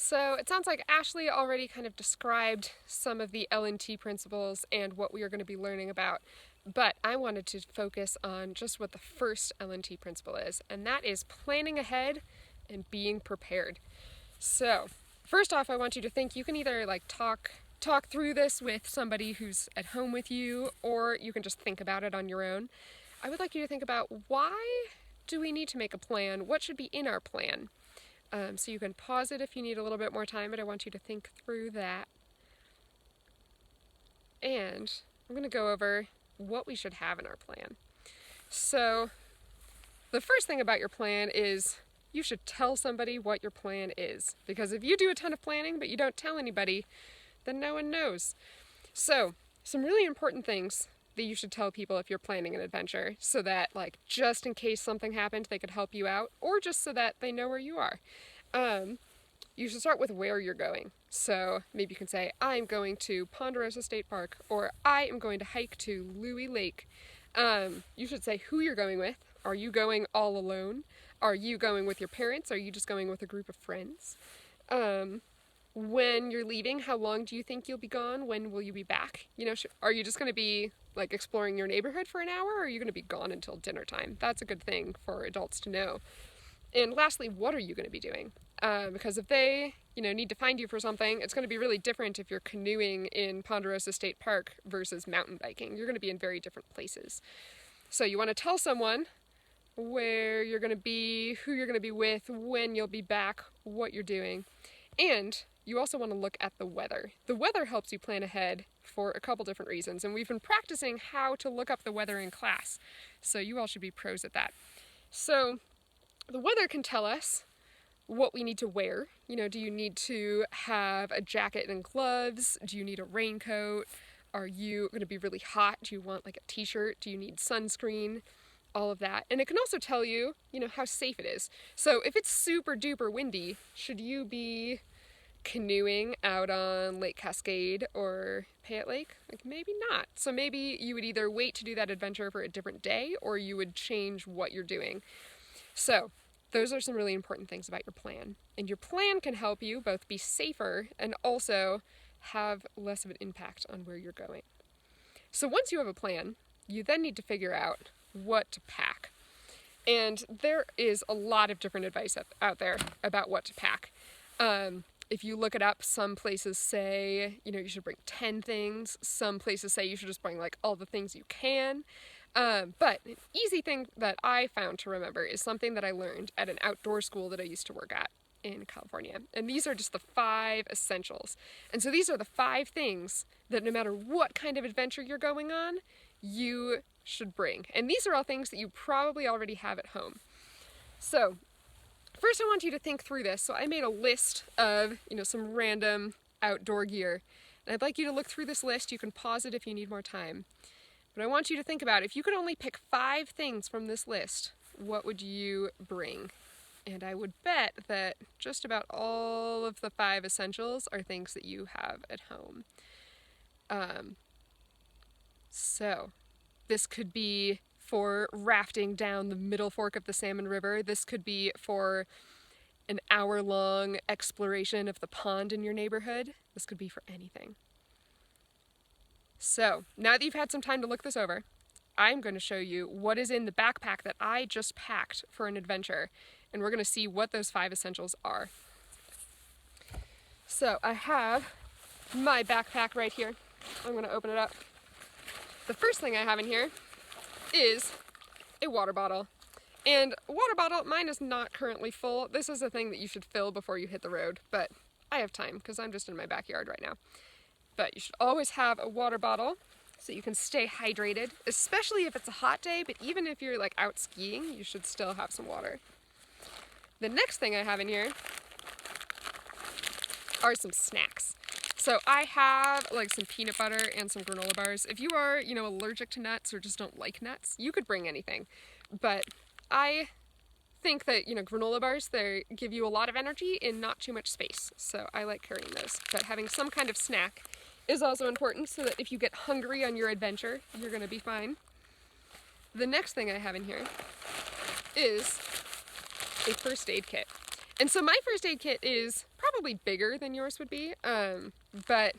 So it sounds like Ashley already kind of described some of the LNT principles and what we are going to be learning about, but I wanted to focus on just what the first LNT principle is, and that is planning ahead and being prepared. So first off, I want you to think you can either talk through this with somebody who's at home with you, or you can just think about it on your own. I would like you to think about, why do we need to make a plan? What should be in our plan? So you can pause it if you need a little bit more time, but I want you to think through that. And I'm going to go over what we should have in our plan. So the first thing about your plan is you should tell somebody what your plan is. Because if you do a ton of planning but you don't tell anybody, then no one knows. So some really important things that you should tell people if you're planning an adventure, so that, like, just in case something happened, they could help you out, or just so that they know where you are. You should start with where you're going. So maybe you can say, I'm going to Ponderosa State Park, or I am going to hike to Louie Lake. You should say who you're going with. Are you going all alone? Are you going with your parents? Are you just going with a group of friends? When you're leaving, how long do you think you'll be gone? When will you be back? Are you just going to be like exploring your neighborhood for an hour, or are you going to be gone until dinner time? That's a good thing for adults to know. And lastly, what are you going to be doing? Because if they, need to find you for something, it's going to be really different if you're canoeing in Ponderosa State Park versus mountain biking. You're going to be in very different places. So you want to tell someone where you're going to be, who you're going to be with, when you'll be back, what you're doing. And you also want to look at the weather. The weather helps you plan ahead for a couple different reasons, and we've been practicing how to look up the weather in class, so you all should be pros at that. So the weather can tell us what we need to wear. Do you need to have a jacket and gloves? Do you need a raincoat? Are you going to be really hot? Do you want like a t-shirt? Do you need sunscreen? All of that. And it can also tell you, how safe it is. So if it's super duper windy, should you be canoeing out on Lake Cascade or Payette Lake? Like, maybe not. So maybe you would either wait to do that adventure for a different day, or you would change what you're doing. So those are some really important things about your plan. And your plan can help you both be safer and also have less of an impact on where you're going. So once you have a plan, you then need to figure out what to pack. And there is a lot of different advice out there about what to pack. If you look it up, some places say, you should bring 10 things. Some places say you should just bring like all the things you can. But an easy thing that I found to remember is something that I learned at an outdoor school that I used to work at in California. And these are just the 5 essentials. And so these are the 5 things that no matter what kind of adventure you're going on, you should bring. And these are all things that you probably already have at home. So first I want you to think through this. So I made a list of, some random outdoor gear. And I'd like you to look through this list. You can pause it if you need more time. But I want you to think about, if you could only pick 5 things from this list, what would you bring? And I would bet that just about all of the 5 essentials are things that you have at home. So this could be for rafting down the middle fork of the Salmon River. This could be for an hour-long exploration of the pond in your neighborhood. This could be for anything. So now that you've had some time to look this over, I'm going to show you what is in the backpack that I just packed for an adventure, and we're going to see what those 5 essentials are. So I have my backpack right here. I'm going to open it up. The first thing I have in here is a water bottle. And a water bottle, mine is not currently full. This is a thing that you should fill before you hit the road, but I have time because I'm just in my backyard right now. But you should always have a water bottle so you can stay hydrated, especially if it's a hot day, but even if you're like out skiing, you should still have some water. The next thing I have in here are some snacks. So I have like some peanut butter and some granola bars. If you are, allergic to nuts or just don't like nuts, you could bring anything. But I think that, granola bars, they give you a lot of energy in not too much space. So I like carrying those. But having some kind of snack is also important so that if you get hungry on your adventure, you're going to be fine. The next thing I have in here is a first aid kit. And so my first aid kit is probably bigger than yours would be, but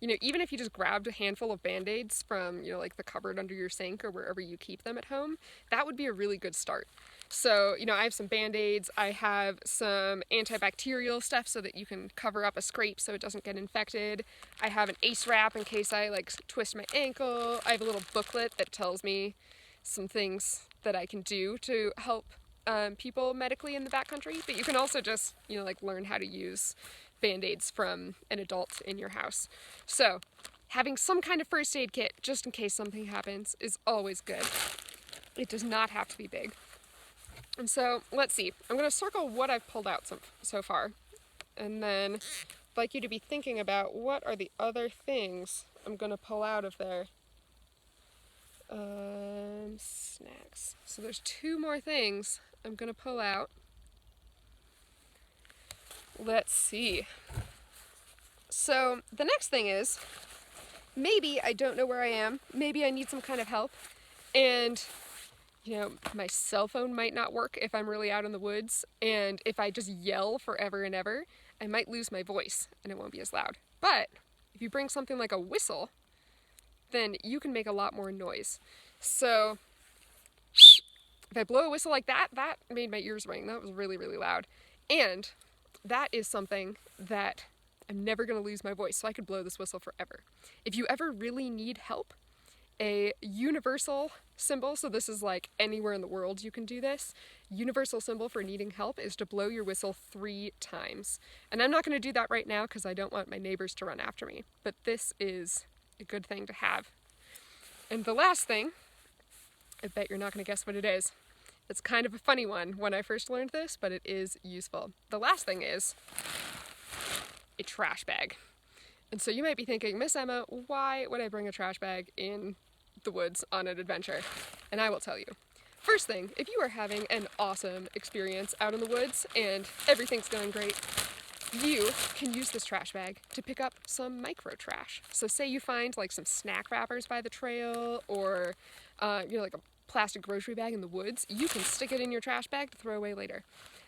even if you just grabbed a handful of Band-Aids from, like the cupboard under your sink or wherever you keep them at home, that would be a really good start. So, I have some Band-Aids, I have some antibacterial stuff so that you can cover up a scrape so it doesn't get infected. I have an ACE wrap in case I twist my ankle. I have a little booklet that tells me some things that I can do to help people medically in the backcountry, but you can also just, learn how to use Band-Aids from an adult in your house. So having some kind of first aid kit just in case something happens is always good. It does not have to be big. And so let's see, I'm going to circle what I've pulled out so far, and then I'd like you to be thinking about what are the other things I'm going to pull out of there. Snacks. So there's 2 more things I'm going to pull out. Let's see. So the next thing is, maybe I don't know where I am. Maybe I need some kind of help. And, my cell phone might not work if I'm really out in the woods. And if I just yell forever and ever, I might lose my voice and it won't be as loud. But if you bring something like a whistle, then you can make a lot more noise. So if I blow a whistle like that, that made my ears ring. That was really, really loud. And that is something that I'm never going to lose my voice, so I could blow this whistle forever. If you ever really need help, a universal symbol, so this is like anywhere in the world you can do this, universal symbol for needing help is to blow your whistle 3 times. And I'm not going to do that right now because I don't want my neighbors to run after me, but this is a good thing to have. And the last thing, I bet you're not going to guess what it is. It's kind of a funny one when I first learned this, but it is useful. The last thing is a trash bag. And so you might be thinking, Miss Emma, why would I bring a trash bag in the woods on an adventure? And I will tell you. First thing, if you are having an awesome experience out in the woods and everything's going great, you can use this trash bag to pick up some micro trash. So say you find some snack wrappers by the trail or like a plastic grocery bag in the woods, you can stick it in your trash bag to throw away later.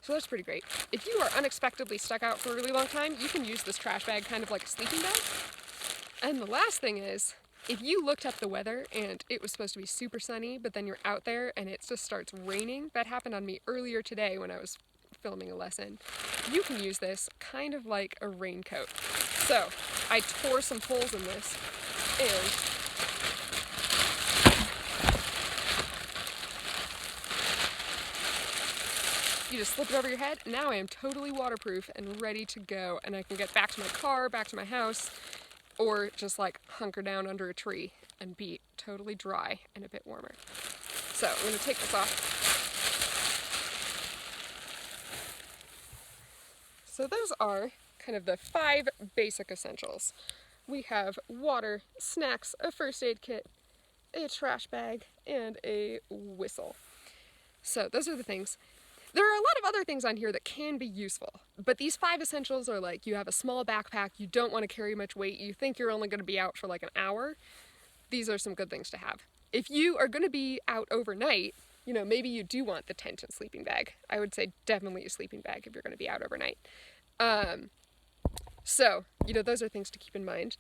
So that's pretty great. If you are unexpectedly stuck out for a really long time, you can use this trash bag kind of like a sleeping bag. And the last thing is, if you looked up the weather and it was supposed to be super sunny, but then you're out there and it just starts raining, that happened on me earlier today when I was filming a lesson, you can use this kind of like a raincoat. So I tore some holes in this and you just slip it over your head. Now I am totally waterproof and ready to go, and I can get back to my car, back to my house, or just hunker down under a tree and be totally dry and a bit warmer. So I'm going to take this off. So those are kind of the 5 basic essentials. We have water, snacks, a first aid kit, a trash bag, and a whistle. So those are the things. There are a lot of other things on here that can be useful, but these 5 essentials are you have a small backpack, you don't want to carry much weight, you think you're only going to be out for an hour. These are some good things to have. If you are going to be out overnight, maybe you do want the tent and sleeping bag. I would say definitely a sleeping bag if you're going to be out overnight. So, those are things to keep in mind.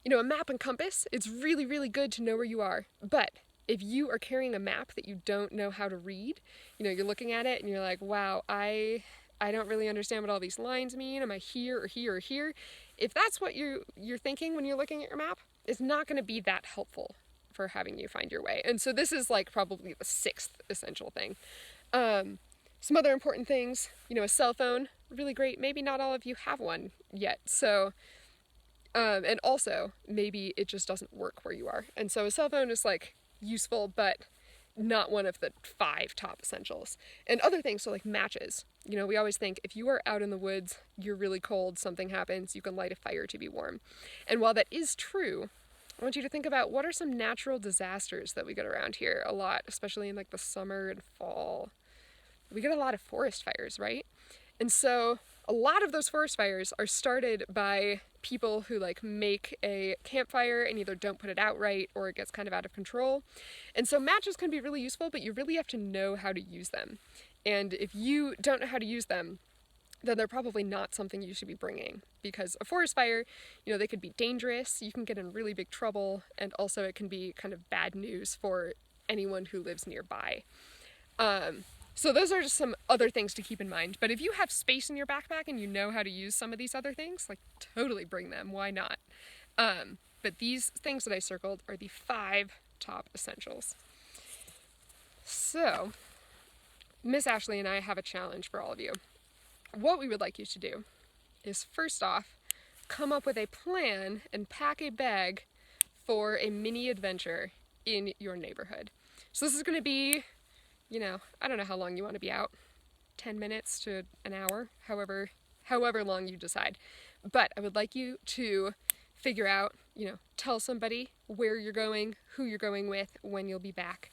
A map and compass, it's really, really good to know where you are, but if you are carrying a map that you don't know how to read, you're looking at it and you're like, wow, I don't really understand what all these lines mean. Am I here or here or here? If that's what you're thinking when you're looking at your map, it's not going to be that helpful for having you find your way. And so this is probably the 6th essential thing. Some other important things, a cell phone, really great. Maybe not all of you have one yet. So, and also maybe it just doesn't work where you are. And so a cell phone is useful, but not one of the 5 top essentials. And other things, so matches. We always think if you are out in the woods, you're really cold, something happens, you can light a fire to be warm. And while that is true, I want you to think about what are some natural disasters that we get around here a lot, especially in the summer and fall. We get a lot of forest fires, right? And so a lot of those forest fires are started by people who make a campfire and either don't put it out right or it gets kind of out of control. And so matches can be really useful, but you really have to know how to use them. And if you don't know how to use them, then they're probably not something you should be bringing, because a forest fire, they could be dangerous, you can get in really big trouble, and also it can be kind of bad news for anyone who lives nearby. So those are just some other things to keep in mind. But if you have space in your backpack and you know how to use some of these other things, like, totally bring them. Why not? But these things that I circled are the 5 top essentials. So, Miss Ashley and I have a challenge for all of you. What we would like you to do is, first off, come up with a plan and pack a bag for a mini adventure in your neighborhood. So this is going to be, I don't know how long you want to be out. 10 minutes to an hour, however long you decide. But I would like you to figure out, tell somebody where you're going, who you're going with, when you'll be back.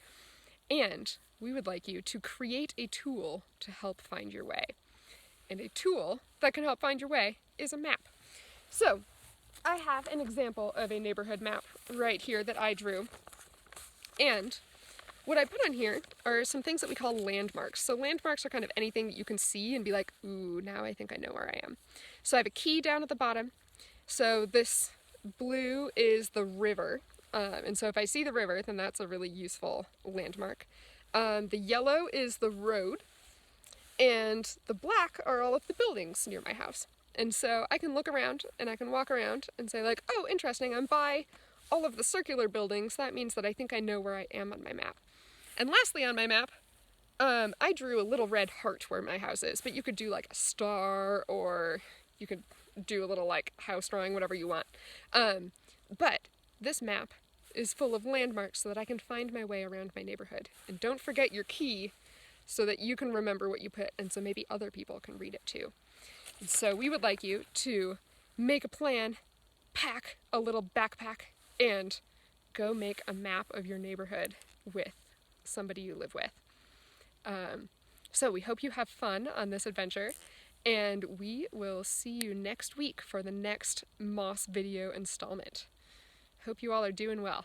And we would like you to create a tool to help find your way. And a tool that can help find your way is a map. So I have an example of a neighborhood map right here that I drew. And what I put on here are some things that we call landmarks. So landmarks are kind of anything that you can see and be like, ooh, now I think I know where I am. So I have a key down at the bottom. So this blue is the river. And so if I see the river, then that's a really useful landmark. The yellow is the road. And the black are all of the buildings near my house. And so I can look around and I can walk around and say, like, oh, interesting, I'm by all of the circular buildings. That means that I think I know where I am on my map. And lastly on my map, I drew a little red heart where my house is, but you could do like a star, or you could do a little like house drawing, whatever you want. But this map is full of landmarks so that I can find my way around my neighborhood. And don't forget your key so that you can remember what you put, and so maybe other people can read it too. And so we would like you to make a plan, pack a little backpack, and go make a map of your neighborhood with somebody you live with. So we hope you have fun on this adventure, and we will see you next week for the next Moss video installment. Hope you all are doing well.